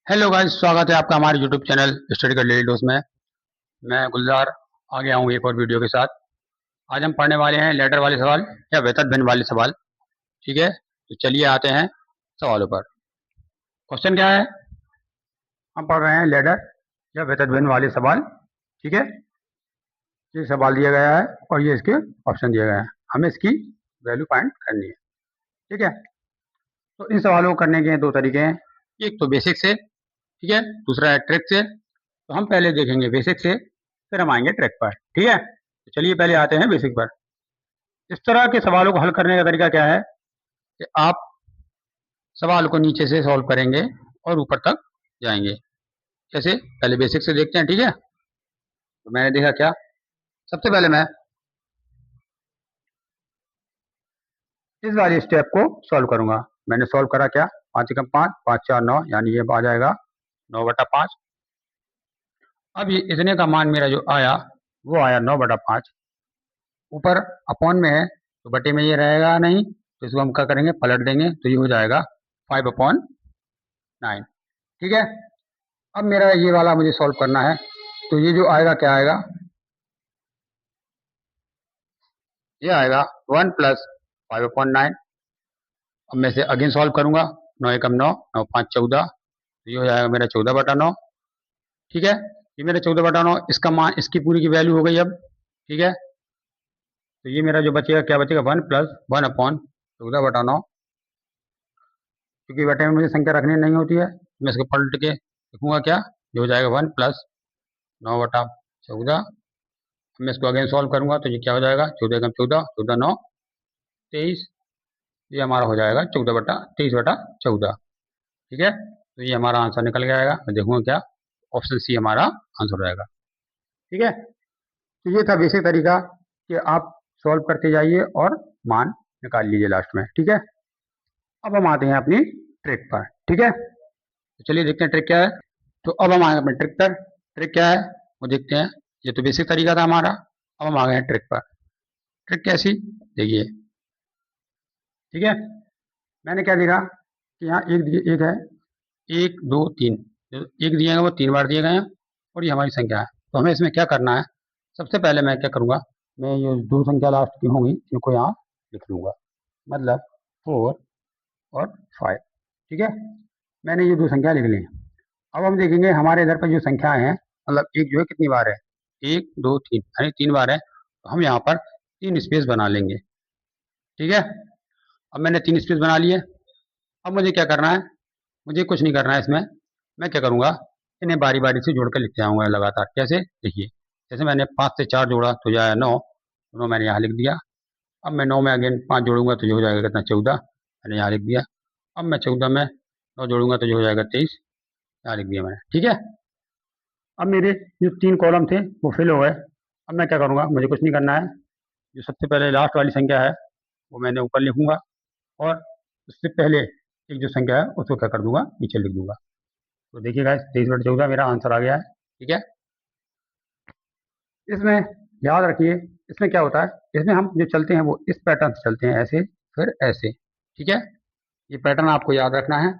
Hello guys, स्वागत है आपका हमारे यूट्यूब चैनल स्टडी कर डेली डोज में। मैं गुलजार आ गया हूँ एक और वीडियो के साथ। आज हम पढ़ने वाले हैं लेटर वाले सवाल या वेतन भिन्न वाले सवाल। ठीक है, तो चलिए आते हैं सवालों पर। क्वेश्चन क्या है? हम पढ़ रहे हैं लेटर या वेतन भिन्न वाले सवाल। ठीक है, ये सवाल दिया गया है और ये इसके ऑप्शन दिए गए हैं। हमें इसकी वैल्यू फाइंड करनी है। ठीक है, तो इन सवालों को करने के दो तरीके हैं। एक तो बेसिक से, ठीक है, दूसरा है ट्रिक से। तो हम पहले देखेंगे बेसिक से, फिर हम आएंगे ट्रिक पर। ठीक है, तो चलिए पहले आते हैं बेसिक पर। इस तरह के सवालों को हल करने का तरीका क्या है कि आप सवाल को नीचे से सॉल्व करेंगे और ऊपर तक जाएंगे। जैसे पहले बेसिक से देखते हैं। ठीक है, तो मैंने देखा क्या, सबसे पहले मैं इस वाली स्टेप को सॉल्व करूंगा। मैंने सॉल्व करा क्या, 5 × 5 = 5, 4 9, यानी ये आ जाएगा 9/5। अब ये इतने का मान मेरा जो आया वो आया 9/5। ऊपर अपॉन में है तो बटे में ये रहेगा नहीं, तो इसको हम क्या करेंगे, पलट देंगे, तो ये हो जाएगा 5/9। ठीक है, अब मेरा ये वाला मुझे सॉल्व करना है। तो ये जो आएगा क्या आएगा, ये आएगा 1 + 5/9। अब मैं इसे अगेन सॉल्व करूंगा। 9 × 9 9 5 14, तो ये हो जाएगा मेरा 14/9। ठीक है, ये मेरा 14/9, इसका मान, इसकी पूरी की वैल्यू हो गई अब। ठीक है, तो ये मेरा जो बचेगा क्या बचेगा, 1 + 1/14/9। क्योंकि बटे में मुझे संख्या रखनी नहीं होती है, मैं इसको पलट के लिखूंगा क्या, ये हो जाएगा 1 + 9/14। मैं इसको अगेन सॉल्व करूंगा तो ये क्या हो जाएगा, 14 × 14 14 9 23। ये हमारा हो जाएगा 23/14। ठीक है, तो ये हमारा आंसर निकल के आएगा। मैं देखूंगा क्या, ऑप्शन सी हमारा आंसर रहेगा। ठीक है, तो ये था बेसिक तरीका कि आप सॉल्व करते जाइए और मान निकाल लीजिए लास्ट में। ठीक है, अब हम आते हैं अपनी ट्रिक पर। ठीक है, तो चलिए देखते हैं ट्रिक क्या है। तो अब हम आए अपने ट्रिक पर। ट्रिक क्या है वो देखते हैं। ये तो बेसिक तरीका था हमारा, अब हम आ गए हैं ट्रिक पर। ट्रिक कैसी, देखिए। ठीक है, मैंने क्या देखा कि यहाँ एक है, 1 2 3, जो एक दिए गए वो 3 बार दिए गए हैं और ये हमारी संख्या है। तो हमें इसमें क्या करना है, सबसे पहले मैं क्या करूँगा, मैं ये दो संख्या लास्ट की होंगी इनको यहाँ लिख लूँगा, मतलब 4 और 5। ठीक है, मैंने ये दो संख्या लिख ली। अब हम देखेंगे हमारे इधर पर जो संख्याएं हैं, मतलब एक जो है कितनी बार है, 1 2 3, यानी 3 बार है। तो हम यहाँ पर 3 स्पेस बना लेंगे। ठीक है, अब मैंने 3 स्पेस बना लिए। अब मुझे क्या करना है, मुझे कुछ नहीं करना है इसमें। मैं क्या करूँगा, इन्हें बारी बारी से जोड़ कर लिखते जाऊँगा लगातार। कैसे, देखिए, जैसे मैंने 5 से 4 जोड़ा तो जाया 9, 9 मैंने यहाँ लिख दिया। अब मैं 9 में अगेन 5 जोड़ूंगा तो ये हो जाएगा कितना, 14, मैंने यहाँ लिख दिया। अब मैं 14 में 9 जोड़ूंगा तो ये हो जाएगा 23, यहाँ लिख दिया मैंने। ठीक है, अब मेरे जो 3 कॉलम थे वो फिल हो गए। अब मैं क्या करूँगा, मुझे कुछ नहीं करना है। जो सबसे पहले लास्ट वाली संख्या है वो मैंने ऊपर लिखूंगा और उससे पहले एक जो संख्या है उसको क्या कर दूंगा, नीचे लिख दूंगा। तो देखिएगा 23/14 मेरा आंसर आ गया है। ठीक है, इसमें याद रखिए, इसमें क्या होता है, इसमें हम जो चलते हैं वो इस पैटर्न से चलते हैं, ऐसे फिर ऐसे। ठीक है, ये पैटर्न आपको याद रखना है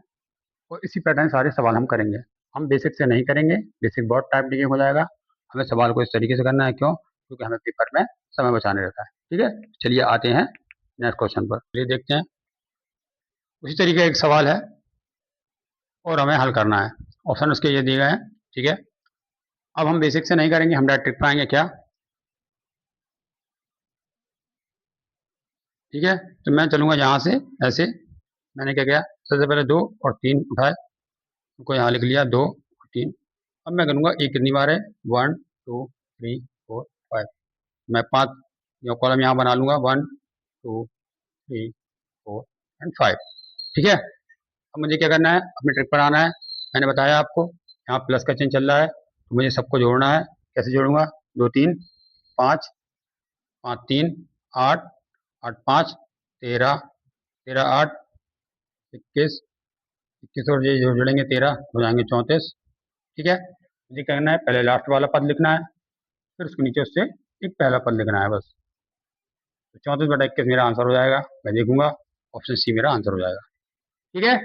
और इसी पैटर्न सारे सवाल हम करेंगे। हम बेसिक से नहीं करेंगे, बेसिक बहुत टाइप डिगे हो जाएगा। हमें सवाल को इस तरीके से करना है, क्यों, क्योंकि हमें पेपर में समय बचाने रहता है। ठीक है, चलिए आते हैं नेक्स्ट क्वेश्चन पर। चलिए देखते हैं, उसी तरीके का एक सवाल है और हमें हल करना है। ऑप्शन उसके ये दिए गए हैं। ठीक है, अब हम बेसिक से नहीं करेंगे, हम डायरेक्ट ट्रिक पाएंगे क्या। ठीक है, तो मैं चलूंगा यहाँ से ऐसे। मैंने क्या किया, सबसे पहले 2 और 3 उठाए, उनको यहाँ लिख लिया, 2 और 3। अब मैं करूँगा एक कितनी बार है, 1 2 3 4 5। मैं 5 कॉलम यहाँ बना लूँगा, 1 2 3 4 एंड 5। ठीक है, अब मुझे क्या करना है, अपने ट्रिक पर आना है। मैंने बताया आपको, यहाँ प्लस का चिन्ह चल रहा है तो मुझे सबको जोड़ना है। कैसे जोड़ूंगा, 2 3 5, 5 3 8, 8 5 13, 13 8 21, 21 और ये जो जोड़ेंगे 13 हो जाएंगे 34। ठीक है, मुझे करना है, पहले लास्ट वाला पद लिखना है, फिर उसके नीचे उससे एक पहला पद लिखना है बस। तो 34/21 मेरा आंसर हो जाएगा। मैं देखूंगा, ऑप्शन सी मेरा आंसर हो जाएगा। ठीक है,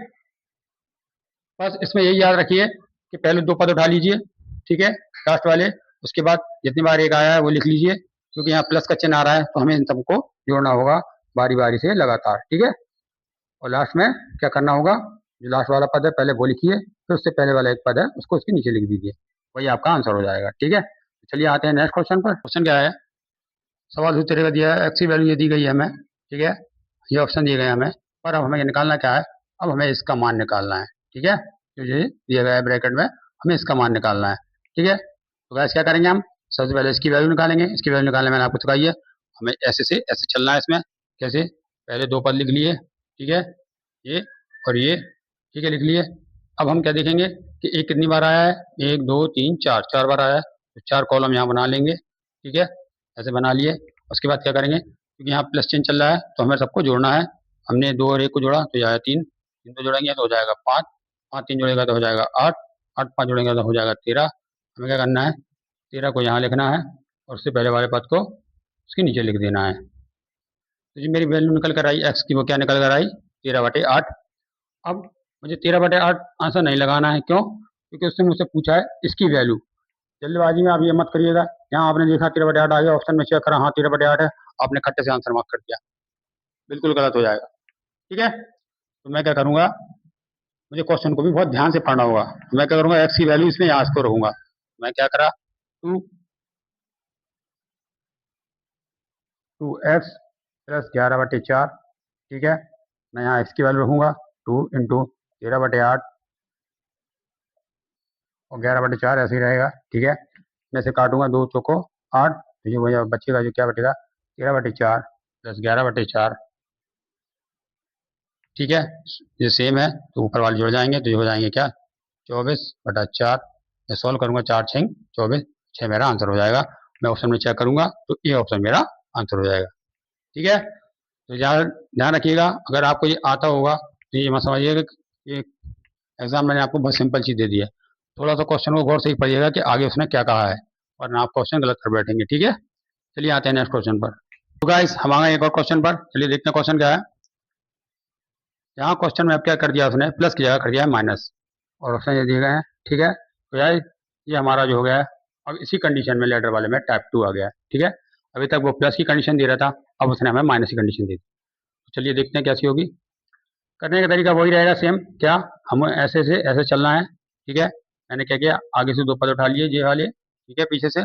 बस इसमें यही याद रखिए कि पहले दो पद उठा लीजिए, ठीक है, लास्ट वाले। उसके बाद जितनी बार एक आया है वो लिख लीजिए, क्योंकि यहाँ प्लस का चिन्ह आ रहा है तो हमें इन सबको जोड़ना होगा बारी बारी से लगातार, ठीक है। और लास्ट में क्या करना होगा, जो लास्ट वाला पद है पहले वो लिखिए, फिर उससे पहले वाला एक पद है उसको उसके नीचे लिख दीजिए, वही आपका आंसर हो जाएगा, ठीक है। तो चलिए आते हैं नेक्स्ट क्वेश्चन पर। क्वेश्चन क्या है, सवाल उसी तरह का दिया है, एक्स की वैल्यू ये दी गई है हमें, ठीक है, ये ऑप्शन दिए गए हैं हमें, पर अब हमें ये निकालना क्या है, अब हमें इसका मान निकालना है, ठीक है। जो ये दिया गया है ब्रैकेट में, हमें इसका मान निकालना है, ठीक है। तो वैसे क्या करेंगे हम, सबसे पहले इसकी वैल्यू निकालेंगे। इसकी वैल्यू निकालने मैंने आपको सिखाई है, हमें ऐसे से ऐसे चलना है इसमें। कैसे, पहले दो पद लिख लिए, ठीक है, ये और ये, ठीक है, लिख लिए। अब हम क्या देखेंगे कि एक कितनी बार आया है, एक दो तीन चार, चार बार आया है, तो चार कॉलम यहाँ बना लेंगे, ठीक है, ऐसे बना लिए। उसके बाद क्या करेंगे, क्योंकि यहाँ प्लस चिन्ह चल रहा है तो हमें सबको जोड़ना है। हमने दो और एक को जोड़ा तो ये आया तीन, तीन तो जोड़ेंगे तो हो जाएगा पाँच, पाँच तीन जोड़ेगा तो हो जाएगा आठ, आठ पाँच जोड़ेगा तो हो जाएगा तेरह। हमें क्या करना है, तेरह को यहाँ लिखना है और उससे पहले वाले पद को उसके नीचे लिख देना है। तो जी मेरी वैल्यू निकल कर आई एक्स की, वो क्या निकल कर आई, 13/8। अब मुझे 13/8 आंसर नहीं लगाना है, क्यों, क्योंकि उसने मुझसे पूछा है इसकी वैल्यू। जल्दबाजी में आप ये मत करिएगा, यहाँ आपने देखा 13/8 आ गया, ऑप्शन में चेक करा, हाँ 13/8 है, आपने खट्टे से आंसर मार्क कर दिया, बिल्कुल गलत हो जाएगा, ठीक है। तो मैं क्या करूंगा, मुझे क्वेश्चन को भी बहुत ध्यान से पढ़ना होगा। तो मैं क्या करूंगा, एक्स की वैल्यू इसमें यहाँ इसको रखूंगा। मैं क्या करा, टू टू एक्स प्लस 11/4, ठीक है। मैं यहाँ एक्स की वैल्यू रखूंगा, टू इंटू 13/8 और 11/4 ऐसे ही रहेगा, ठीक है। मैं से काटूंगा, दो चौको आठ, तो ये वही बचेगा, जो क्या बचेगा, 13/4 प्लस 11/4, ठीक है। ये सेम है तो ऊपर वाले जुड़ जाएंगे, तो ये हो जाएंगे क्या, 24/4। मैं सॉल्व करूंगा, चार छः 24, छः मेरा आंसर हो जाएगा। मैं ऑप्शन में चेक करूंगा तो ये ऑप्शन मेरा आंसर हो जाएगा, ठीक है। तो ध्यान रखिएगा, अगर आपको ये आता होगा तो ये मत समझिएगा कि ये एग्जाम मैंने आपको बहुत सिंपल चीज़ दे दी है। थोड़ा सा क्वेश्चन को गौर से ही पढ़िएगा कि आगे उसने क्या कहा है, वरना आप क्वेश्चन गलत कर बैठेंगे, ठीक है। चलिए आते हैं नेक्स्ट क्वेश्चन पर। तो गाइस हम आ गए एक और क्वेश्चन पर, चलिए देखते हैं क्वेश्चन क्या है। यहाँ क्वेश्चन में अब क्या कर दिया उसने, प्लस की जगह कर दिया है माइनस, और ऑप्शन ये दिए गए हैं, ठीक है। तो यार ये हमारा जो हो गया है, अब इसी कंडीशन में लेटर वाले में टाइप 2 आ गया है, ठीक है। अभी तक वो प्लस की कंडीशन दे रहा था, अब उसने हमें माइनस की कंडीशन दी। तो चलिए देखते हैं कैसी होगी। करने का तरीका वही रहेगा सेम, क्या, हम ऐसे से ऐसे चलना है, ठीक है। मैंने क्या किया, आगे से दो पद उठा लिए ये वाले, ठीक है, पीछे से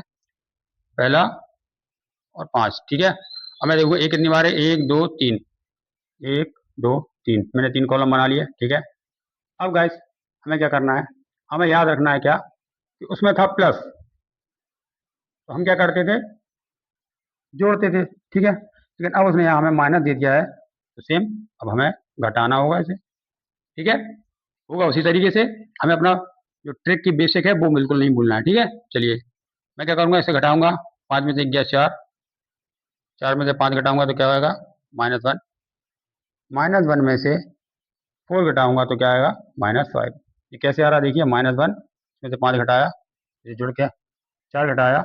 पहला और पाँच, ठीक है। अब मैं देखूँ एक कितनी बार है, एक दो तीन, एक दो तीन, मैंने तीन कॉलम बना लिए, ठीक है। अब गाइस हमें क्या करना है, हमें याद रखना है क्या, कि उसमें था प्लस, तो हम क्या करते थे, जोड़ते थे, ठीक है। लेकिन अब उसने यहाँ हमें माइनस दे दिया है, तो सेम अब हमें घटाना होगा इसे, ठीक है। होगा उसी तरीके से, हमें अपना जो ट्रिक की बेसिक है वो बिल्कुल नहीं भूलना है, ठीक है। चलिए मैं क्या करूँगा, इसे घटाऊंगा, पाँच में से एक गया चार, चार में से पाँच घटाऊंगा तो क्या होगा, -1, -1 में से फोर घटाऊंगा तो क्या आएगा, -5। ये कैसे आ रहा है देखिए, -1 इसमें से पाँच घटाया, ये जुड़ के चार घटाया,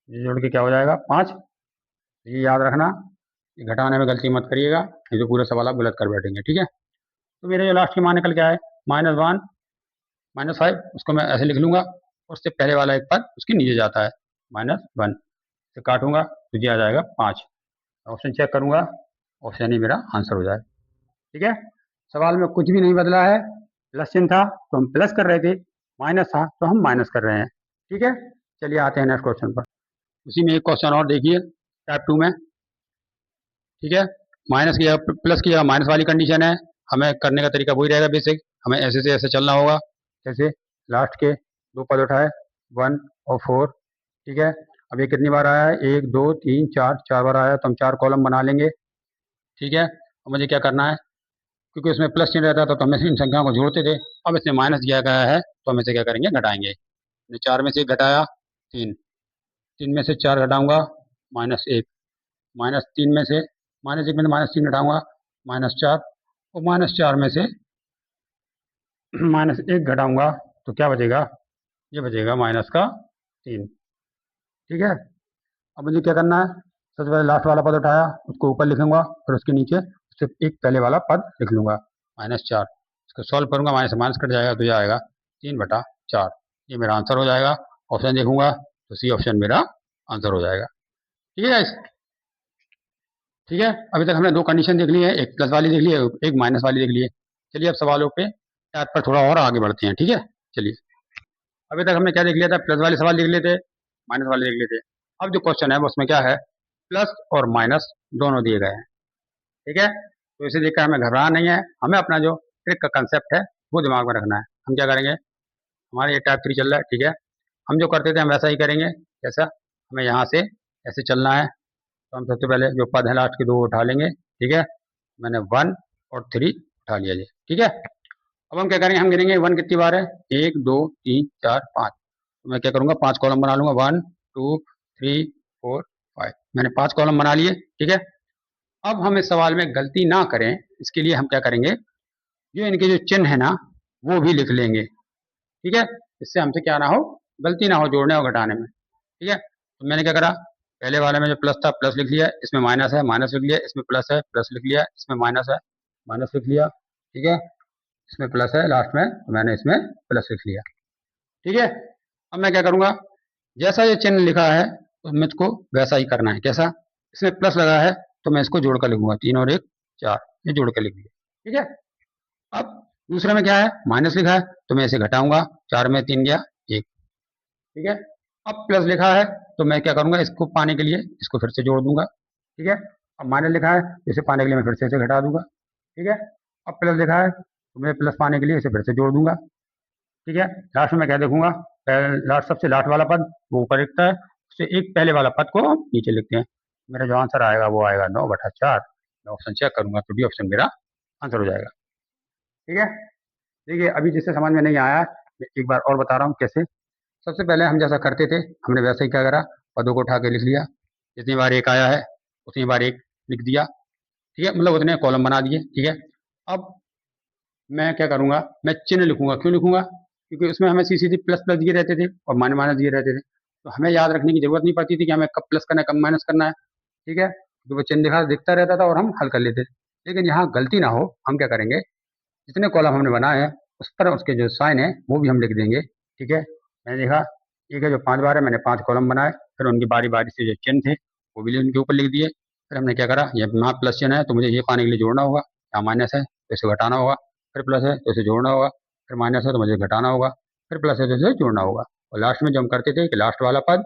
ये जुड़ के क्या हो जाएगा, पाँच। ये याद रखना, ये घटाने में गलती मत करिएगा, ये तो पूरा सवाल आप गलत कर बैठेंगे, ठीक है। तो मेरे जो लास्ट की मान निकल के आए, -1 -5, उसको मैं ऐसे लिख लूंगा, उससे पहले वाला एक पद उसके नीचे जाता है, -1 से काटूंगा तो ये आ जाएगा पाँच। ऑप्शन चेक करूंगा, ऑप्शन ही मेरा आंसर हो जाए, ठीक है। सवाल में कुछ भी नहीं बदला है, प्लस चिन्ह था तो हम प्लस कर रहे थे, माइनस था तो हम माइनस कर रहे हैं, ठीक है। चलिए आते हैं नेक्स्ट क्वेश्चन पर। उसी में एक क्वेश्चन और देखिए टाइप 2 में, ठीक है। माइनस की जगह प्लस की जगह माइनस वाली कंडीशन है, हमें करने का तरीका वही रहेगा बेसिक, हमें ऐसे से ऐसे चलना होगा। जैसे लास्ट के दो पद उठाए, 1 और 4, ठीक है। अब ये कितनी बार आया है, एक दो तीन चार, चार बार आया, तो हम चार कॉलम बना लेंगे, ठीक है। और मुझे क्या करना है, क्योंकि उसमें प्लस चिन्ह रहता था तो हम इन संख्याओं को जोड़ते थे, अब इसमें माइनस दिया गया है तो हम इसे क्या करेंगे, घटाएंगे। चार में से एक घटाया, तीन, तीन में से चार घटाऊंगा, -1, -3 में से -1 में से -3 घटाऊंगा, -4, और -4 में से -1 घटाऊंगा तो क्या बचेगा, ये बचेगा -3, ठीक है। अब मुझे क्या करना है, सबसे पहले लास्ट वाला पद उठाया, उसको ऊपर लिखूंगा, फिर उसके नीचे उससे एक पहले वाला पद लिख लूंगा, -4, इसको सॉल्व करूँगा, माइनस माइनस कट जाएगा तो यह आएगा 3/4। ये मेरा आंसर हो जाएगा। ऑप्शन देखूंगा तो सी ऑप्शन मेरा आंसर हो जाएगा। ठीक है गाइस, ठीक है। अभी तक हमने दो कंडीशन देख ली है, एक प्लस वाली देख ली है, एक माइनस वाली देख ली है। चलिए अब सवालों पे याद पर थोड़ा और आगे बढ़ते हैं। ठीक है, चलिए। अभी तक हमने क्या देख लिया था, प्लस वाले सवाल देख लिए थे, माइनस वाले देख लिए थे। अब जो क्वेश्चन है उसमें क्या है, प्लस और माइनस दोनों दिए गए हैं। ठीक है, तो इसे देखकर हमें घबराना नहीं है, हमें अपना जो ट्रिक का कंसेप्ट है वो दिमाग में रखना है। हम क्या करेंगे, हमारे ये टाइप 3 चल रहा है, ठीक है, हम जो करते थे हम वैसा ही करेंगे। जैसा हमें यहाँ से ऐसे चलना है, तो हम सबसे पहले जो पद है लास्ट के दो उठा लेंगे। ठीक है, मैंने 1 और 3 उठा लिया जी। ठीक है, अब हम क्या करेंगे, हम गिनेंगे 1 कितनी बार है, 1 2 3 4 5। तो मैं क्या करूँगा, 5 कॉलम बना लूँगा, 1 2 3 4 5। मैंने 5 कॉलम बना लिए। ठीक है, अब हम इस सवाल में गलती ना करें, इसके लिए हम क्या करेंगे, जो इनके जो चिन्ह है ना वो भी लिख लेंगे। ठीक है, इससे हमसे क्या ना हो, गलती ना हो जोड़ने और घटाने में। ठीक है, तो मैंने क्या करा, पहले वाले में जो प्लस था प्लस लिख लिया, इसमें माइनस है माइनस लिख लिया, इसमें प्लस है प्लस लिख लिया, इसमें माइनस है माइनस लिख लिया। ठीक है, इसमें प्लस है लास्ट में, तो मैंने इसमें प्लस लिख लिया। ठीक है, अब मैं क्या करूँगा, जैसा ये चिन्ह लिखा है तो मुझको वैसा ही करना है। कैसा, इसमें प्लस लगा है तो मैं इसको जोड़कर लिखूंगा, 3 और 1 4, ये जोड़ के लिख दिया। ठीक है, अब दूसरे में क्या है, माइनस लिखा है तो मैं इसे घटाऊंगा, 4 में 3 गया 1। ठीक है, अब प्लस लिखा है तो मैं क्या करूंगा, इसको पाने के लिए इसको फिर से जोड़ दूंगा। ठीक है, अब माइनस लिखा है तो इसे पाने के लिए मैं फिर से इसे घटा दूंगा। ठीक है, अब प्लस लिखा है तो मैं प्लस पाने के लिए इसे फिर से जोड़ दूंगा। ठीक है, लास्ट में मैं क्या देखूंगा, लास्ट सबसे लास्ट वाला पद वो ऊपर लिखता है, उससे एक पहले वाला पद को नीचे लिखते हैं। मेरा जो आंसर आएगा वो आएगा 9/4। मैं ऑप्शन चेक करूंगा तो डी ऑप्शन मेरा आंसर हो जाएगा। ठीक है, देखिए अभी जिससे समझ में नहीं आया मैं एक बार और बता रहा हूँ कैसे। सबसे पहले हम जैसा करते थे हमने वैसे ही क्या करा, पदों को उठा के लिख लिया, जितनी बार एक आया है उतनी बार एक लिख दिया। ठीक है, मतलब उतने कॉलम बना दिए। ठीक है, अब मैं क्या करूंगा, मैं चिन्ह लिखूंगा। क्यों लिखूंगा, क्योंकि उसमें हमें सीधी सीधी प्लस प्लस दिए रहते थे और माइनस माइनस दिए रहते थे, तो हमें याद रखने की जरूरत नहीं पड़ती थी कि हमें कब प्लस करना है कब माइनस करना है। ठीक है, तो वो चिन्ह दिखता रहता था और हम हल कर लेते थे। लेकिन यहाँ गलती ना हो, हम क्या करेंगे, जितने कॉलम हमने बनाए हैं उस पर उसके जो साइन है वो भी हम लिख देंगे। ठीक है, मैंने देखा ठीक है, जो 5 बार है मैंने 5 कॉलम बनाए, फिर उनकी बारी बारी से जो चिन्ह थे वो भी उनके ऊपर लिख दिए। फिर हमने क्या करा, ये यहाँ प्लस चिन्ह है तो मुझे ये पाने के लिए जोड़ना होगा, यहाँ माइनस है तो इसे घटाना होगा, फिर प्लस है तो इसे जोड़ना होगा, फिर माइनस है तो मुझे घटाना होगा, फिर प्लस है तो इसे जोड़ना होगा। और लास्ट में जो हम करते थे कि लास्ट वाला पद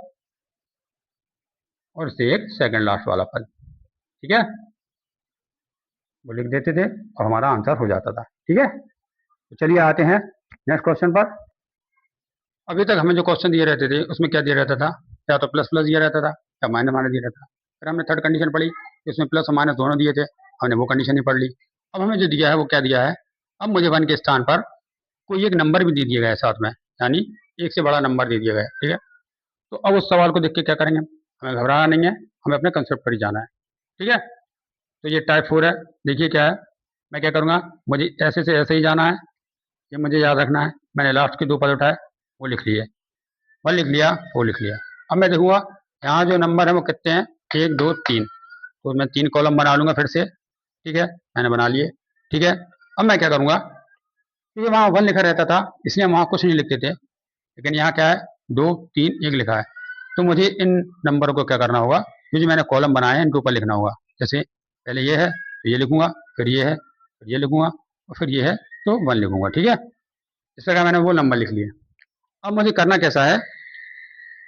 और इससे एक सेकंड लास्ट वाला पद। ठीक है, वो लिख देते थे और हमारा आंसर हो जाता था। ठीक है, तो चलिए आते हैं नेक्स्ट क्वेश्चन पर। अभी तक हमें जो क्वेश्चन दिए रहते थे उसमें क्या दिया रहता था, या तो प्लस प्लस दिया रहता था या माइनस माइनस दिया रहता था। फिर हमने थर्ड कंडीशन पढ़ी, उसमें प्लस और माइनस दोनों दिए थे, हमने वो कंडीशन ही पढ़ ली। अब हमें जो दिया है वो क्या दिया है, अब मुझे 1 के स्थान पर कोई एक नंबर भी दे दिया गया है साथ में, यानी एक से बड़ा नंबर दे दिया गया है। ठीक है, तो अब उस सवाल को देख के क्या करेंगे, हमें घबराना नहीं है, हमें अपने कंसेप्ट पर ही जाना है। ठीक है, तो ये टाइप 4 है। देखिए क्या है, मैं क्या करूँगा, मुझे ऐसे से ऐसे ही जाना है, ये मुझे याद रखना है। मैंने लास्ट के दो पद उठाए वो लिख लिए, वन लिख लिया वो लिख लिया। अब मैं देखूंगा यहाँ जो नंबर है वो कितने हैं, 1 2 3, तो मैं 3 कॉलम बना लूंगा फिर से। ठीक है, मैंने बना लिए। ठीक है, अब मैं क्या करूंगा, क्योंकि वहाँ 1 लिखा रहता था इसलिए हम वहाँ कुछ नहीं लिखते थे, लेकिन यहाँ क्या है, 2 3 1 लिखा है, तो मुझे इन नंबरों को क्या करना होगा, क्योंकि मैंने कॉलम बनाए हैं इनके ऊपर लिखना होगा। जैसे पहले ये है तो ये लिखूंगा, फिर ये है फिर ये लिखूंगा, और फिर ये है तो 1 लिखूंगा। ठीक है, इस प्रकार मैंने वो नंबर लिख लिए। अब मुझे करना कैसा है,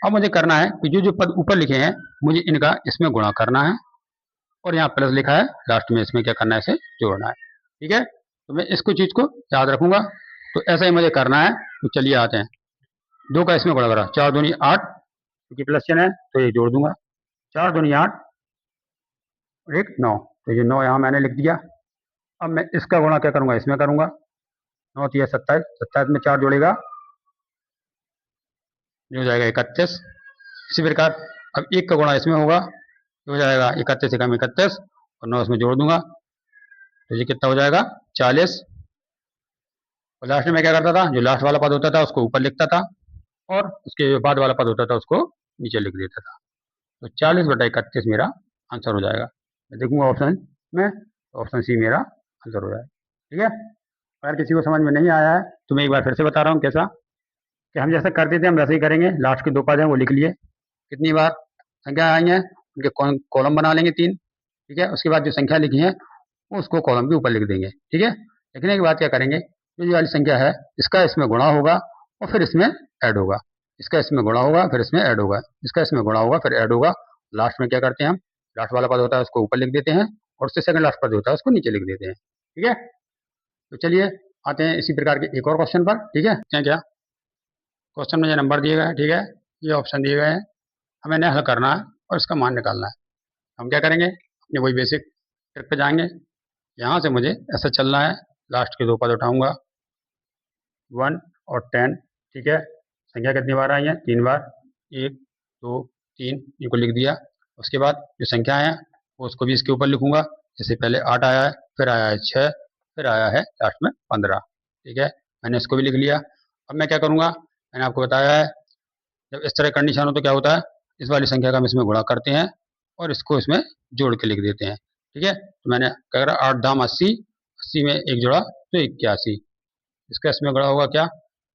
अब मुझे करना है कि जो जो पद ऊपर लिखे हैं मुझे इनका इसमें गुणा करना है, और यहाँ प्लस लिखा है लास्ट में, इसमें क्या करना है, इसे जोड़ना है। ठीक है, तो मैं इसको चीज को याद रखूंगा, तो ऐसा ही मुझे करना है। तो चलिए आते हैं, 2 का इसमें गुणा करा, 4 दूनी 8, क्योंकि प्लस चिन्ह है तो ये जोड़ दूंगा, 4 दूनी 8 और 1 9, तो ये 9 यहाँ मैंने लिख दिया। अब मैं इसका गुणा क्या करूंगा, इसमें करूंगा, 9 3 27, 27 में 4 जोड़ेगा जो हो जाएगा 31। इसी प्रकार अब 1 का गुणा इसमें होगा तो हो जाएगा 31 एकम 31, और 9 इसमें जोड़ दूंगा तो ये कितना हो जाएगा 40। और लास्ट में मैं क्या करता था, जो लास्ट वाला पद होता था उसको ऊपर लिखता था, और उसके जो बाद वाला पद होता था उसको नीचे लिख देता था। तो 40/31 मेरा आंसर हो जाएगा। मैं देखूंगा ऑप्शन में, ऑप्शन सी मेरा आंसर हो जाएगा। ठीक है, अगर किसी को समझ में नहीं आया है तो मैं एक बार फिर से बता रहा हूँ कैसा, कि हम जैसा करते थे हम वैसे ही करेंगे। लास्ट के 2 पद हैं वो लिख लिए, कितनी बार संख्या आई है उनके कॉलम बना लेंगे 3, ठीक है। उसके बाद जो संख्या लिखी है उसको कॉलम के ऊपर लिख देंगे, ठीक है। लिखने के बाद क्या करेंगे, जो ये वाली संख्या है इसका इसमें गुणा होगा और फिर इसमें ऐड होगा, इसका इसमें गुणा होगा फिर इसमें ऐड होगा, इसका इसमें गुणा होगा फिर ऐड होगा। लास्ट में क्या करते हैं हम, लास्ट वाला पद होता है उसको ऊपर लिख देते हैं और उससे सेकंड लास्ट पद होता है उसको नीचे लिख देते हैं, ठीक है। तो चलिए आते हैं इसी प्रकार के एक और क्वेश्चन पर, ठीक है। क्या क्वेश्चन में ये नंबर दिए गए हैं, ठीक है, ये ऑप्शन दिए गए हैं, हमें इन्हें हल करना है और इसका मान निकालना है। हम क्या करेंगे, अपने वही बेसिक ट्रिक पे जाएंगे। यहाँ से मुझे ऐसा चलना है, लास्ट के 2 पद उठाऊंगा 1 और 10, ठीक है। संख्या कितनी बार आई है, 3 बार, 1 2 3 इनको लिख दिया। उसके बाद जो संख्या है वो उसको भी इसके ऊपर लिखूंगा, जैसे पहले 8 आया है, फिर आया है 6, फिर आया है लास्ट में 15, ठीक है। मैंने इसको भी लिख लिया। अब मैं क्या करूँगा, मैंने आपको बताया है जब इस तरह कंडीशन हो तो क्या होता है, इस वाली संख्या का हम इसमें गुणा करते हैं और इसको इसमें जोड़ के लिख देते हैं, ठीक है। तो मैंने क्या करा, 8 दाम 80, 80 में एक जोड़ा तो 81, इसका इसमें गुणा होगा क्या,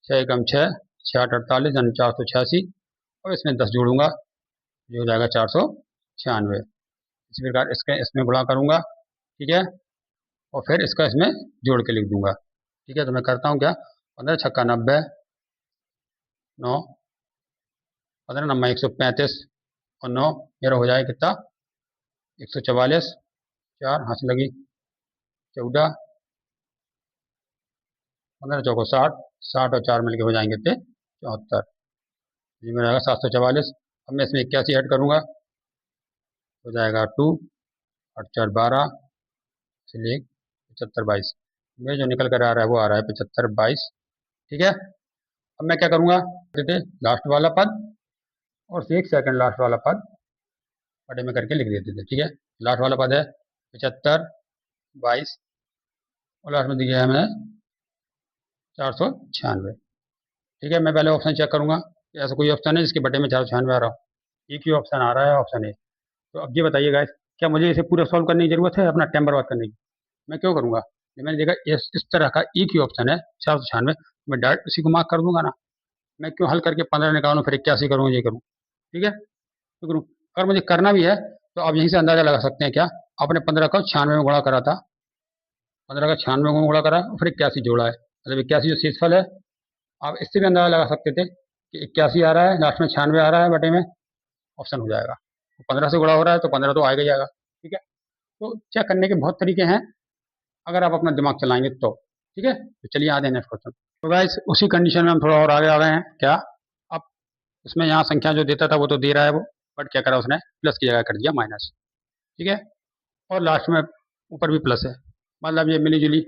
6 एकम 6, 6 8 48 यानी 486, और इसमें 10 जोड़ूंगा जो हो जाएगा 496। इसी प्रकार इसके इसमें गुणा करूंगा, ठीक है, और फिर इसका इसमें जोड़ के लिख दूंगा, ठीक है। तो मैं करता हूँ क्या, 15 छक्का 90, 9 15 नंबर 135 और 9 मेरा हो जाएगा कितना, 144, 4 हाथ लगी 14, 15 चौको 60, 60 और 4 मिलके हो जाएंगे थे 74, जी मेरा 744। अब मैं इसमें 81 ऐड करूँगा, हो जाएगा 2 और 4 12, चलिए 75 22, मेरे जो निकल कर आ रहा है वो आ रहा है 75 22, ठीक है। अब मैं क्या करूँगा, देते लास्ट वाला पद और फिर एक सेकंड लास्ट वाला पद बड़े में करके लिख देते थे, ठीक है। लास्ट वाला पद है 75 22 और लास्ट में दिया है हमें 496, ठीक है। मैं पहले ऑप्शन चेक करूंगा, ऐसा कोई ऑप्शन है जिसके बटे में 496 आ रहा हो, एक ही ऑप्शन आ रहा है, ऑप्शन ए। तो अब ये बताइए गाइस, क्या मुझे इसे पूरा सॉल्व करने की जरूरत है अपना टाइम बर्बाद करने की, मैं क्यों करूंगा, जब मैंने देखा इस तरह का एक ही ऑप्शन है 496, मैं डायरेक्ट उसी को मार्क कर दूंगा ना, मैं क्यों हल करके 15 निकालूं फिर 81 करूँ ये करूँ, ठीक है, तो करूँ। अगर मुझे करना भी है तो आप यहीं से अंदाजा लगा सकते हैं, क्या आपने 15 को 96 में गुणा करा था, 15 का 96 में गुणा करा और फिर 81 जोड़ा है, मतलब 81 जो शेषफल है, आप इससे भी अंदाजा लगा सकते थे कि 81 आ रहा है लास्ट में 96 आ रहा है बटे में, ऑप्शन हो जाएगा। 15 से गुणा हो रहा है तो 15 तो आएगा ही आएगा, ठीक है। तो चेक करने के बहुत तरीके हैं अगर आप अपना दिमाग चलाएंगे तो, ठीक है। तो चलिए आते हैं नेक्स्ट क्वेश्चन। तो गाइस उसी कंडीशन में हम थोड़ा और आगे आ गए हैं, क्या अब उसमें यहाँ संख्या जो देता था वो तो दे रहा है वो, बट क्या करा उसने, प्लस की जगह कर दिया माइनस, ठीक है, और लास्ट में ऊपर भी प्लस है, मतलब ये मिली जुली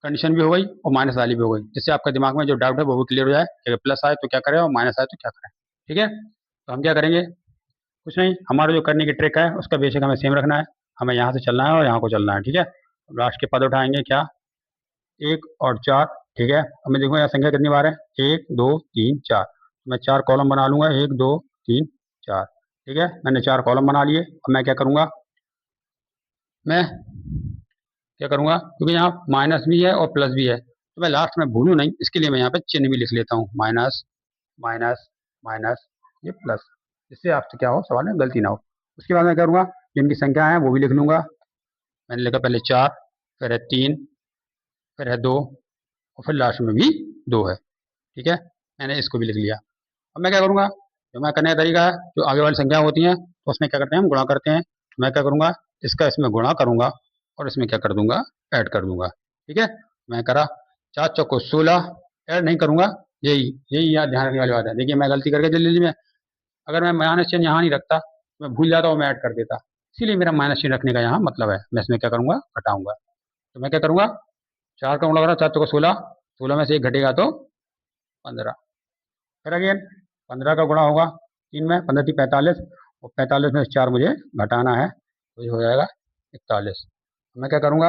कंडीशन भी हो गई और माइनस वाली भी हो गई, जिससे आपका दिमाग में जो डाउट है वो भी क्लियर हो जाए कि अगर प्लस आए तो क्या करें और माइनस आए तो क्या करें, ठीक है। तो हम क्या करेंगे, कुछ नहीं, हमारा जो करने की ट्रिक है उसका बेसिक हमें सेम रखना है, हमें यहाँ से चलना है और यहाँ को चलना है, ठीक है। लास्ट के पद उठाएंगे क्या, 1 और 4, ठीक है। अब मैं देखूँ यहाँ संख्या कितनी बार है, 1 2 3 4, मैं 4 कॉलम बना लूंगा, 1 2 3 4, ठीक है। मैंने 4 कॉलम बना लिए। अब मैं क्या करूँगा, मैं क्या करूँगा, क्योंकि यहाँ माइनस भी है और प्लस भी है तो मैं लास्ट में भूलूँ नहीं, इसके लिए मैं यहाँ पे चिन्ह भी लिख लेता हूँ, माइनस माइनस माइनस ये प्लस, जिससे आपसे क्या हो, सवाल में गलती ना हो। उसके बाद मैं क्या करूँगा, जिनकी संख्या है वो भी लिख लूँगा, मैंने लिखा पहले 4, फिर है 3, फिर है 2 और फिर लास्ट में भी 2 है, ठीक है। मैंने इसको भी लिख लिया। अब मैं क्या करूँगा, जो मैं करने का तरीका है, जो आगे वाली संख्या होती हैं तो उसमें क्या करते हैं हम गुणा करते हैं, तो मैं क्या करूँगा, इसका इसमें गुणा करूँगा और इसमें क्या कर दूंगा, ऐड कर दूंगा, ठीक है। मैं करा 4 चौको 16, ऐड नहीं करूँगा, यही यही याद ध्यान रखने वाली बात है। देखिए मैं गलती करके जल्दी में, अगर मैं माइनस चिन्ह यहाँ नहीं रखता मैं भूल जाता हूँ, मैं ऐड कर देता, इसीलिए मेरा माइनस चिन्ह रखने का यहाँ मतलब है। मैं इसमें क्या करूँगा, घटाऊंगा, तो मैं क्या करूँगा, 4 का गुणा करा, 4 चौको 16, 16 में से 1 घटेगा तो 15, फिर अगेन 15 का गुणा होगा 3 में, 15 थी 45 और 45 में से 4 मुझे घटाना है तो ये हो जाएगा 41। मैं क्या करूँगा,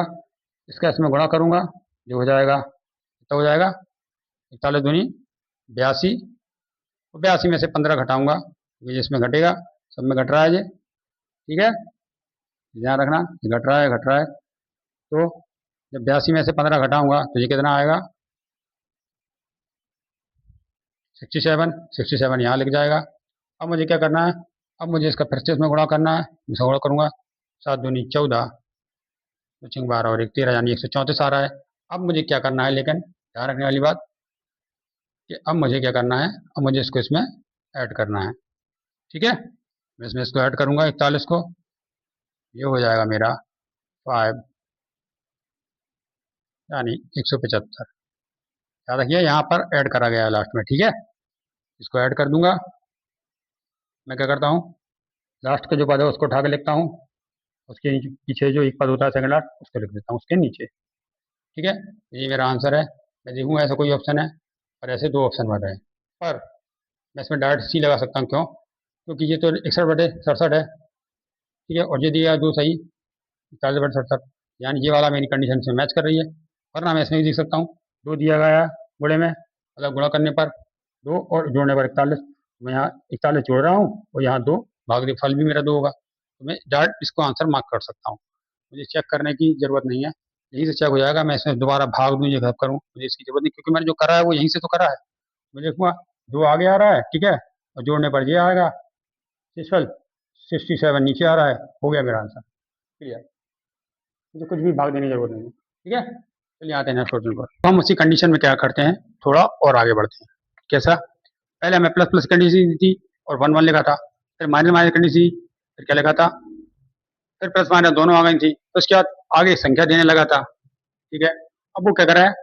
इसका इसमें गुणा करूँगा, जो हो जाएगा कितना हो जाएगा, 41 दूनी 82, और 82 में से 15 घटाऊंगा, ये जिसमें घटेगा सब में घट रहा है ये, ठीक है, ध्यान रखना ये घट रहा है तो जब 82 में से 15 घटाऊंगा तो ये कितना आएगा 67। 67 यहाँ लिख जाएगा। अब मुझे क्या करना है, अब मुझे इसका फिर से इसमें गुणा करना है। इसमें गुणा करूँगा 7 दूनी 14, 12 और 1 13, यानी 134 आ रहा है। अब मुझे क्या करना है, लेकिन ध्यान रखने वाली बात कि अब मुझे क्या करना है, अब मुझे इसको इसमें ऐड करना है। ठीक है, मैं इसमें इसको ऐड करूँगा 41 को, ये हो जाएगा मेरा 5 यानी 175। याद रखिए यहाँ पर ऐड करा गया है लास्ट में। ठीक है, इसको ऐड कर दूंगा। मैं क्या करता हूँ, लास्ट का जो पद है उसको उठा के लिखता हूँ, उसके पीछे जो एक पद होता है सेकंड लास्ट उसको लिख देता हूँ उसके नीचे। ठीक है, ये मेरा आंसर है। मैं देखूँगा ऐसा कोई ऑप्शन है, और ऐसे 2 ऑप्शन बन रहे हैं, पर मैं इसमें डायरेक्ट सी लगा सकता हूँ। क्यों? क्योंकि ये तो 61/67 है। ठीक है, और ये दिया 2 सही, 40/67, यानी ये वाला मेरी कंडीशन से मैच कर रही है। वरना मैं इसमें भी देख सकता हूँ 2 दिया गया है गुणे में, मतलब गुणा करने पर 2 और जोड़ने पर 41। मैं यहाँ 41 जोड़ रहा हूँ और यहाँ 2 भाग दे, फल भी मेरा 2 होगा, तो मैं डायरेक्ट इसको आंसर मार्क कर सकता हूँ। मुझे चेक करने की जरूरत नहीं है, यहीं से चेक हो जाएगा। मैं इसमें दोबारा भाग दूँ ये करूँ, मुझे इसकी जरूरत नहीं, क्योंकि मैंने जो करा है वो यहीं से तो करा है। मुझे देखूँगा 2 आगे आ रहा है, ठीक है, और जोड़ने पर ये आएगा 67 नीचे आ रहा है, हो गया मेरा आंसर। क्लियर, मुझे कुछ भी भाग देने की जरूरत नहीं है। ठीक है, चलिए आते हैं नेक्स्ट क्वेश्चन पर। तो हम उसी कंडीशन में क्या करते हैं, थोड़ा और आगे बढ़ते हैं। कैसा? पहले हमें प्लस प्लस कंडीशन दी थी और 1 1 लिखा था, फिर माइनस माइनस कंडीशन थी, फिर क्या लिखा था, फिर प्लस माइनस दोनों आ गई थी, तो उसके बाद आगे संख्या देने लगा था। ठीक है, अब वो क्या कर रहा है,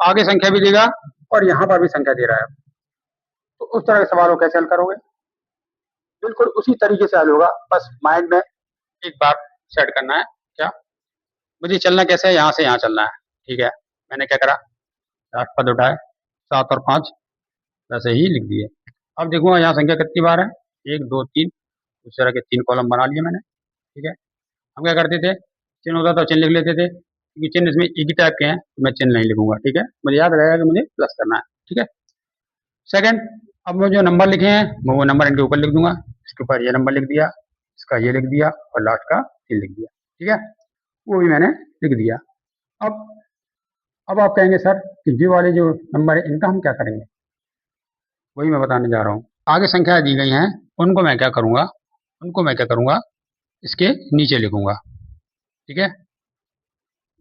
आगे संख्या भी देगा और यहाँ पर भी संख्या दे रहा है। तो उस तरह के सवाल को कैसे हल करोगे? बिल्कुल उसी तरीके से हल होगा, बस माइंड में एक बार सेट करना है। क्या? मुझे चलना कैसे है, यहाँ से यहाँ चलना है। ठीक है, मैंने क्या करा, लास्ट पद उठाए 7 और 5 वैसे ही लिख दिए। अब देखूंगा यहाँ संख्या कितनी बार है, 1 2 3, उस तरह के 3 कॉलम बना लिए मैंने। ठीक है, हम क्या करते थे, चिन्ह होता तो चिन्ह लिख लेते थे, क्योंकि चिन्ह इसमें एक ही टाइप के हैं तो मैं चिन्ह नहीं लिखूंगा। ठीक है, मुझे याद रहेगा कि मुझे प्लस करना है। ठीक है, सेकंड, अब मैं जो नंबर लिखे हैं मैं वो नंबर इनके ऊपर लिख दूंगा। इसके ऊपर ये नंबर लिख दिया, इसका ये लिख दिया और लास्ट का ये लिख दिया। ठीक है, वो भी मैंने लिख दिया। अब अब आप कहेंगे सर कि ये वाले जो नंबर है इनका हम क्या करेंगे, वही मैं बताने जा रहा हूँ। आगे संख्या दी गई हैं, उनको मैं क्या करूँगा, इसके नीचे लिखूंगा। ठीक है,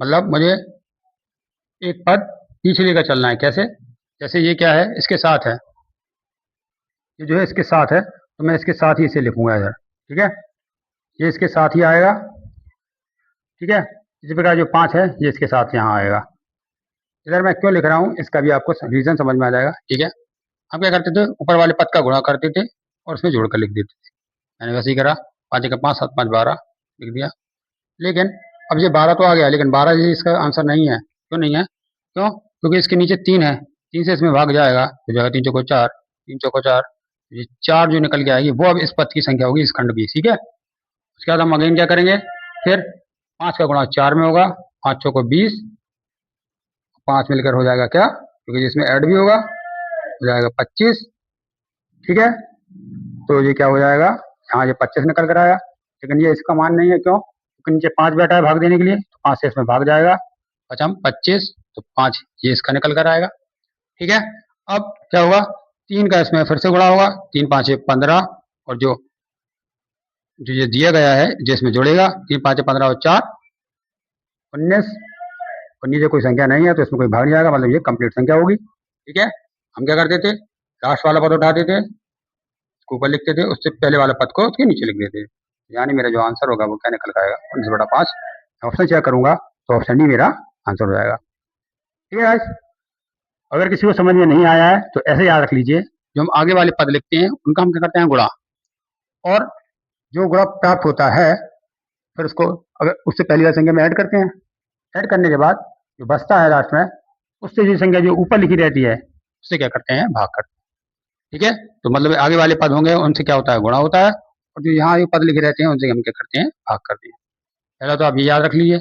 मतलब मुझे एक पद पीछे लेकर चलना है। कैसे? जैसे ये क्या है, इसके साथ है, ये जो है इसके साथ है, तो मैं इसके साथ ही इसे लिखूंगा इधर। ठीक है, ये इसके साथ ही आएगा। ठीक है, इसी प्रकार जो 5 है ये इसके साथ यहाँ आएगा। इधर मैं क्यों लिख रहा हूँ इसका भी आपको रीजन समझ में आ जाएगा। ठीक है, हम क्या करते थे, ऊपर वाले पद का गुणा करते थे और उसमें जोड़कर लिख देते थे। मैंने वैसे ही करा, 5 का 5 7 5 12 लिख दिया। लेकिन अब ये 12 तो आ गया, लेकिन 12 ये इसका आंसर नहीं है। क्यों नहीं है? क्यों? क्योंकि इसके नीचे 3 है, 3 से इसमें भाग जाएगा तो जाएगा 3 चौको 4, 3 चौको 4, ये 4 जो निकल के आएगी वो अब इस पद की संख्या होगी, इस खंड की। ठीक है, उसके बाद हम अगेन क्या करेंगे, फिर 5 का गुणा 4 में होगा, 5 चौको 20, 5 मिलकर हो जाएगा क्या, क्योंकि इसमें ऐड भी होगा, हो जाएगा 25। ठीक है, तो ये क्या हो जाएगा, यहाँ ये 25 निकल कर आया, लेकिन ये इसका मान नहीं है। क्यों? क्योंकि नीचे 5 बैठा है भाग देने के लिए, तो 5 से इसमें भाग जाएगा, पचम 25, तो 5 ये इसका निकल कर आएगा। ठीक है, अब क्या होगा, 3 का इसमें फिर से गुणा होगा, 3 5 15, और जो जो ये दिया गया है जिसमें जोड़ेगा, 3 5 15 और 4 19, और नीचे कोई संख्या नहीं है तो इसमें कोई भाग नहीं आएगा, मतलब ये कंप्लीट संख्या होगी। ठीक है, हम क्या करते थे, लास्ट वाला पद उठाते थे, उसको ऊपर लिखते थे, उससे पहले वाले पद को उसके नीचे लिख देते थे, यानी मेरा जो आंसर होगा वो क्या निकल कर आएगा, 19/5। ऑप्शन चेक करूंगा तो ऑप्शन डी मेरा आंसर हो जाएगा। ठीक है गाइस, अगर किसी को समझ में नहीं आया है तो ऐसे याद रख लीजिए, जो हम आगे वाले पद लिखते हैं उनका हम क्या करते हैं, गुणा, और जो गुणा प्राप्त होता है फिर उसको अगर उससे पहली वाली संख्या में ऐड करते हैं, ऐड करने के बाद जो बचता है लास्ट में, उससे जो संख्या जो ऊपर लिखी रहती है उससे क्या करते हैं, भाग करते हैं। ठीक है, तो मतलब आगे वाले पद होंगे उनसे क्या होता है, गुणा होता है, और जो यहाँ जो पद लिखे रहते हैं उनसे हम क्या करते हैं, भाग करते हैं। पहला तो आप ये याद रख लीजिए।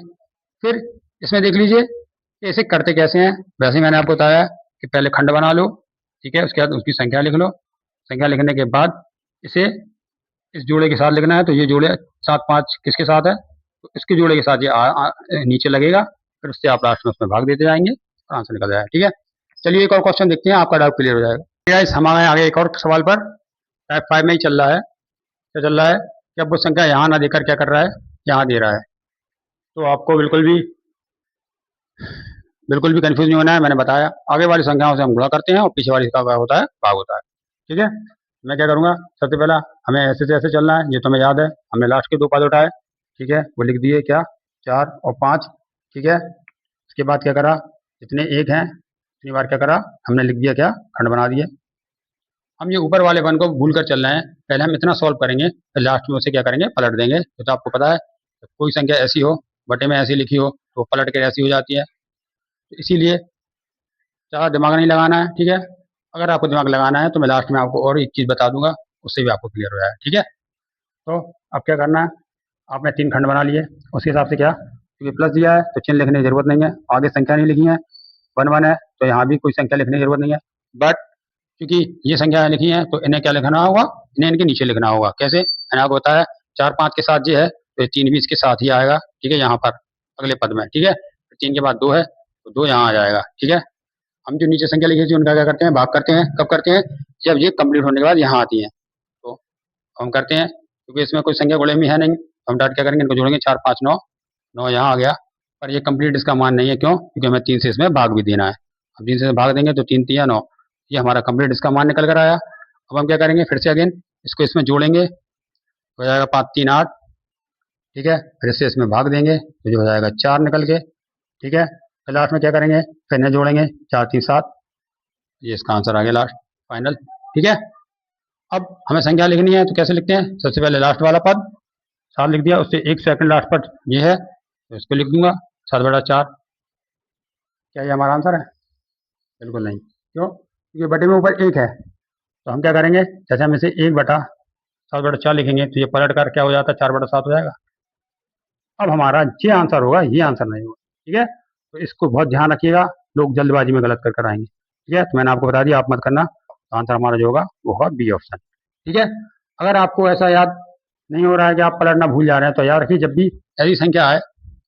फिर इसमें देख लीजिए कि इसे करते कैसे हैं। वैसे ही मैंने आपको बताया कि पहले खंड बना लो, ठीक है, उसके बाद उसकी संख्या लिख लो, संख्या लिखने के बाद इसे इस जोड़े के साथ लिखना है, तो ये जोड़े 7 5 किसके साथ है, तो इसके जोड़े के साथ ये नीचे लगेगा, फिर उससे आप लास्ट में उसमें भाग देते जाएंगे और आंसर निकल जाएगा। ठीक है, चलिए एक और क्वेश्चन देखते हैं, आपका डाउट क्लियर हो जाएगा। गाइस हम आगे एक और सवाल पर, टाइप 5 में ही चल रहा है। क्या चल रहा है कि अब वो संख्या यहाँ ना देकर क्या कर रहा है, यहाँ दे रहा है। तो आपको बिल्कुल भी कंफ्यूज नहीं होना है। मैंने बताया आगे वाली संख्याओं से हम गुणा करते हैं और पीछे वाली का क्या होता है, भाग होता है। ठीक है, मैं क्या करूँगा, सबसे पहला हमें ऐसे से ऐसे चलना है, ये तो हमें याद है, हमने लास्ट के 2 पद उठाए। ठीक है, वो लिख दिए क्या, 4 और 5। ठीक है, उसके बाद क्या करा, जितने एक हैं उतनी बार क्या करा, हमने लिख दिया क्या, खंड बना दिए। हम ये ऊपर वाले वन को भूल कर चल रहे हैं, पहले हम इतना सॉल्व करेंगे, फिर लास्ट में उसे क्या करेंगे, पलट देंगे। तो आपको पता है कोई संख्या ऐसी हो, बटे में ऐसी लिखी हो, तो पलट के ऐसी हो जाती है। तो इसीलिए ज़्यादा दिमाग नहीं लगाना है। ठीक है, अगर आपको दिमाग लगाना है तो मैं लास्ट में आपको और एक चीज़ बता दूंगा, उससे भी आपको क्लियर हो जाएगा। ठीक है, तो अब क्या करना है, आपने 3 खंड बना लिए, उसके हिसाब से क्या, क्योंकि प्लस दिया है तो चिन्ह लिखने की जरूरत नहीं है, आगे संख्या नहीं लिखी है, 1 1 है तो यहाँ भी कोई संख्या लिखने की जरूरत नहीं है। बट क्योंकि ये संख्या लिखी है तो इन्हें क्या लिखना होगा, इन्हें इनके नीचे लिखना होगा। कैसे, मैंने आपको बताया 4 5 के साथ ये है तो 3 भी इसके साथ ही आएगा। ठीक है, यहाँ पर अगले पद में। ठीक है, 3 के बाद 2 है तो 2 यहाँ आ जाएगा। ठीक है, हम जो नीचे संख्या लिखी थी उनका क्या करते हैं, भाग करते हैं। कब करते हैं, जब ये कंप्लीट होने के बाद यहाँ आती है तो हम करते हैं, क्योंकि इसमें कोई संख्या गुणे में है नहीं, तो हम डायरेक्ट क्या करेंगे, इनको जोड़ेंगे, 4 5 9, 9 यहाँ आ गया। पर ये कंप्लीट इसका मान नहीं है, क्यों, क्योंकि हमें 3 से इसमें भाग भी देना है। अब 3 से भाग देंगे तो 3 3 9, ये हमारा कंप्लीट इसका मान निकल कर आया। अब हम क्या करेंगे, फिर से अगेन इसको इसमें जोड़ेंगे, हो जाएगा 5 3 8। ठीक है, फिर इससे इसमें भाग देंगे तो जो हो जाएगा 4 निकल के। ठीक है, फिर लास्ट में क्या करेंगे, फिर इन्हें जोड़ेंगे, 4 3 7, ये इसका आंसर आ गया लास्ट फाइनल। ठीक है, अब हमें संख्या लिखनी है तो कैसे लिखते हैं, सबसे पहले लास्ट वाला पद 7 लिख दिया, उससे 1 सेकंड लास्ट पद ये है तो इसको लिख दूंगा 7/4। क्या ये हमारा आंसर है, बिल्कुल नहीं। क्यों, क्योंकि बटे में ऊपर 1 है, तो हम क्या करेंगे, जैसे हम इसे 1/7/4 लिखेंगे तो ये पलट कर क्या हो जाता है, 4/7 हो जाएगा। अब हमारा ये आंसर होगा, ये आंसर नहीं होगा। ठीक है, तो इसको बहुत ध्यान रखिएगा, लोग जल्दबाजी में गलत कर आएंगे। ठीक है, तो मैंने आपको बता दिया, आप मत करना। तो आंसर हमारा जो होगा वो होगा बी ऑप्शन। ठीक है, अगर आपको ऐसा याद नहीं हो रहा है कि आप पलटना भूल जा रहे हैं, तो याद रखिए जब भी ऐसी संख्या आए,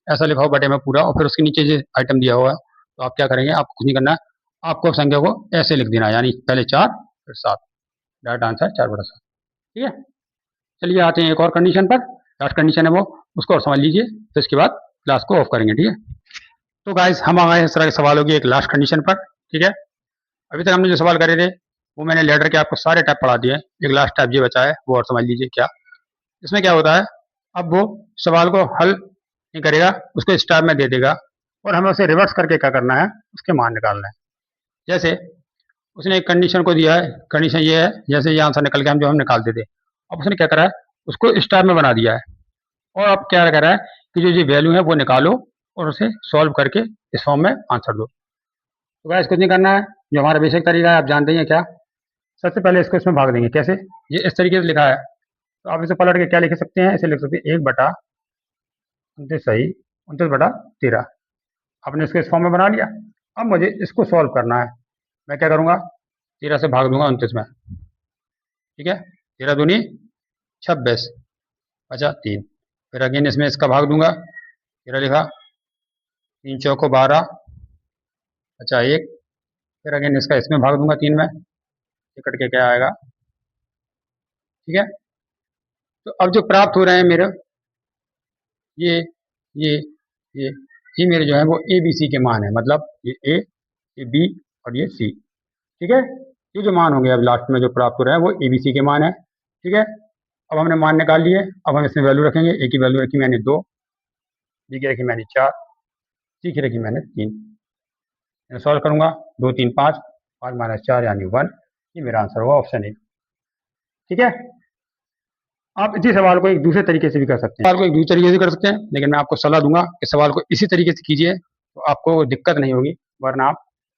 ऐसा लिखा हो बटे में पूरा और फिर उसके नीचे जो आइटम दिया हुआ है, तो आप क्या करेंगे, आपको कुछ नहीं करना है, आपको संख्या को ऐसे लिख देना है, यानी पहले 4 फिर 7, डायरेक्ट आंसर 4/7। ठीक है, चलिए आते हैं एक और कंडीशन पर, लास्ट कंडीशन है वो, उसको और समझ लीजिए, तो इसके बाद क्लास को ऑफ करेंगे। ठीक है, तो गाइस हम आ गए इस तरह के सवालों की एक लास्ट कंडीशन पर। ठीक है, अभी तक हमने जो सवाल करे थे वो मैंने लेटर के आपको सारे टाइप पढ़ा दिए, एक लास्ट टाइप ये बचा है, वो और समझ लीजिए क्या। इसमें क्या होता है, अब वो सवाल को हल नहीं करेगा, उसको स्टार में दे देगा और हमें उसे रिवर्स करके क्या करना है, उसके मान निकालना है। जैसे उसने एक कंडीशन को दिया है, कंडीशन ये है, जैसे ये आंसर निकल के हम जो हम निकालते थे, अब उसने क्या करा है, उसको स्टार में बना दिया है और अब क्या कर रहा है कि जो ये वैल्यू है वो निकालो और उसे सॉल्व करके इस फॉर्म में आंसर दो। तो गाइस कुछ नहीं करना है, जो हमारा बेसिक तरीका है आप जानते ही हैं क्या। सबसे पहले इसको इसमें भाग देंगे, कैसे, ये इस तरीके से लिखा है तो आप इसे पलट के क्या लिख सकते हैं, इसे लिख सकते हैं 1/29 सही 29/13। आपने इसको इस फॉर्म में बना लिया। अब मुझे इसको सॉल्व करना है, मैं क्या करूँगा, 13 से भाग दूंगा 29 में। ठीक है, 13 दूनी 26, अच्छा 3, फिर अगेन इसमें इसका भाग दूंगा, 13 लिखा, 3 चौको 12, अच्छा 1, फिर अगेन इसका इसमें भाग दूंगा 3 में, ये कट के क्या आएगा। ठीक है, तो अब जो प्राप्त हो रहे हैं मेरे ये ये ये ये मेरे जो है वो ए बी सी के मान है, मतलब ये बी और ये सी। ठीक है, ये जो मान होंगे अब लास्ट में जो प्राप्त हो रहे हैं वो ए बी सी के मान है। ठीक है, अब हमने मान निकाल लिए, अब हम इसमें वैल्यू रखेंगे, ए की वैल्यू रखी मैंने 2, बी की रखी मैंने 4, सी की रखी मैंने 3। सॉल्व करूंगा, 2 3 5, 5 - 4 यानी 1, ये मेरा आंसर होगा ऑप्शन ए। ठीक है, आप इसी सवाल को एक दूसरे तरीके से भी कर सकते हैं, सवाल को एक दूसरे तरीके से कर सकते हैं, लेकिन मैं आपको सलाह दूंगा कि सवाल को इसी तरीके से कीजिए तो आपको दिक्कत नहीं होगी, वरना आप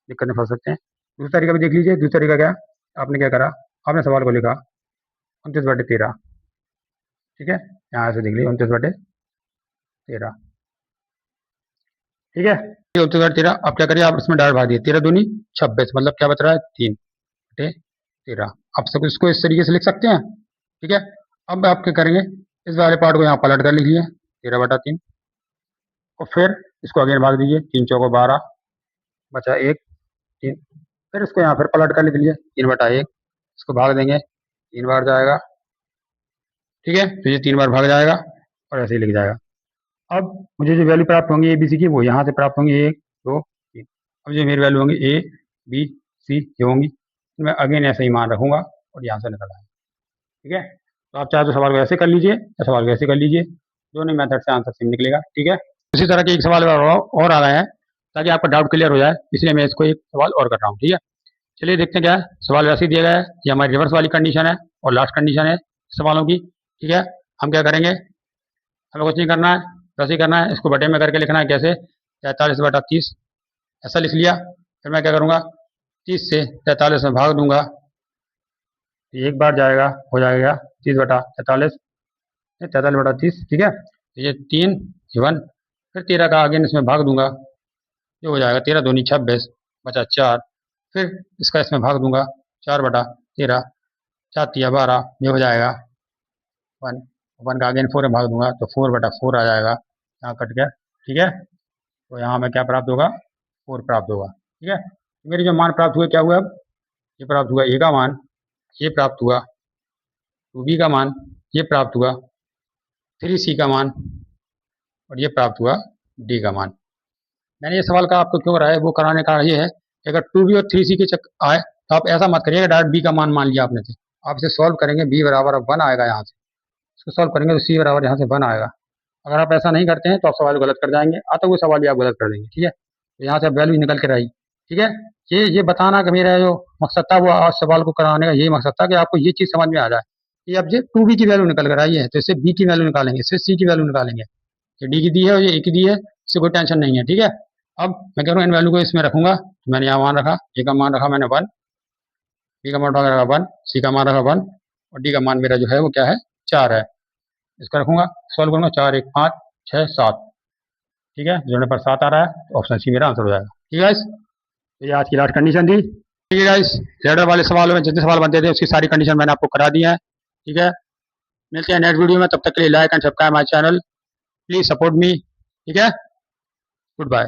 दिक्कत में फंस सकते हैं। दूसरा तरीका भी देख लीजिए, दूसरा तरीका क्या, आपने क्या करा, आपने सवाल को लिखा 29/13। ठीक है, यहाँ से देख लीजिए 29/13। ठीक है, 29/13, अब क्या करिए, आप इसमें डायरेक्ट भाग दिए, 13 दूनी 26, मतलब क्या बच रहा है 3/13। आप सब इसको इस तरीके से लिख सकते हैं। ठीक है, अब आप क्या करेंगे, इस वाले पार्ट को यहाँ पलट कर लिखिए 13/3 और फिर इसको अगेन भाग दीजिए, 3 चौको 12 बचा 1 3। फिर इसको यहाँ फिर पलट कर लिख लीजिए 3/1, इसको भाग देंगे 3 बार जाएगा, ठीक है। तो ये 3 बार भाग जाएगा और ऐसे ही लिख जाएगा। अब मुझे जो वैल्यू प्राप्त होंगी ए बी सी की वो यहाँ से प्राप्त होंगी 1 2 3। अब जो मेरी वैल्यू होंगी ए बी सी ये होंगी, मैं अगेन ऐसे ही मान रखूँगा और यहाँ से निकल आएगा, ठीक है। तो आप चाहे तो सवाल को ऐसे कर लीजिए या सवाल को ऐसे कर लीजिए, दोनों मेथड से आंसर सेम निकलेगा, ठीक है। इसी तरह के एक सवाल और आ गए हैं ताकि आपका डाउट क्लियर हो जाए, इसलिए मैं इसको एक सवाल और कर रहा हूँ, ठीक है। चलिए देखते हैं क्या है। सवाल वैसे ही दिया गया है, ये हमारी रिवर्स वाली कंडीशन है और लास्ट कंडीशन है सवालों की, ठीक है। हम क्या करेंगे, हमें कुछ नहीं करना है, वैसे ही करना है, इसको बटे में करके लिखना है। कैसे, 43/30 ऐसा लिख लिया। फिर मैं क्या करूँगा, 30 से 43 में भाग दूंगा, एक बार जाएगा, हो जाएगा 30/43, 43/30, ठीक है। ये 3 1, फिर 13 का आगे इसमें भाग दूंगा, ये हो जाएगा 13 दूनी 26 बचा 4, फिर इसका इसमें भाग दूंगा 4/13, 4 तिया 12, ये हो जाएगा 1, 1 का आगे 4 में भाग दूंगा तो 4/4 आ जाएगा, यहाँ कट गया, ठीक है। तो यहाँ में क्या प्राप्त होगा, 4 प्राप्त होगा, ठीक है। मेरे जो मान प्राप्त हुए क्या हुआ, अब ये प्राप्त हुआ ए का मान, ये प्राप्त हुआ 2b का मान, ये प्राप्त हुआ 3c का मान और ये प्राप्त हुआ d का मान। मैंने ये सवाल का आपको क्यों कराया, वो कराने का ये है कि अगर 2b और 3c के चक आए तो आप ऐसा मत करिएगा डायरेक्ट b का मान लिया आपने से, आप इसे सॉल्व करेंगे, b बराबर 1 आएगा, यहाँ से इसको सॉल्व करेंगे तो c बराबर यहाँ से 1 आएगा। अगर आप ऐसा नहीं करते हैं तो आप सवाल गलत कर जाएंगे, आता हुआ सवाल भी आप गलत कर देंगे, ठीक है। तो यहाँ से वैल्यू निकल कर आई, ठीक है। ये बताना कि मेरा जो मकसद था वो आज सवाल को कराने का यही मकसद था कि आपको ये चीज़ समझ में आ जाए कि अब जो 2b की वैल्यू निकल कर आई है तो इससे b की वैल्यू निकालेंगे, इससे c की वैल्यू निकालेंगे, ये डी की दी है और ये ए की दी है, इससे कोई टेंशन नहीं है, ठीक है। अब मैं कह रहा हूँ इन वैल्यू को इसमें रखूंगा, तो मैंने यहाँ मान रखा, ए का मान रखा मैंने 1, बी का मान रखा 1, सी का मान रखा 1 और डी का मान मेरा जो है वो क्या है 4 है। इसका रखूंगा, सॉल्व करूंगा, 4 1 5 6 7, ठीक है। जोड़ने पर 7 आ रहा है तो ऑप्शन सी मेरा आंसर हो जाएगा, ठीक है। तो ये आज की लास्ट कंडीशन थी, ठीक है गाइस। रेडर वाले सवालों में जितने सवाल बनते थे उसकी सारी कंडीशन मैंने आपको करा दी है, ठीक है। मिलते हैं नेक्स्ट वीडियो में, तब तक के लिए like and subscribe my channel, please support me, ठीक है। Good bye.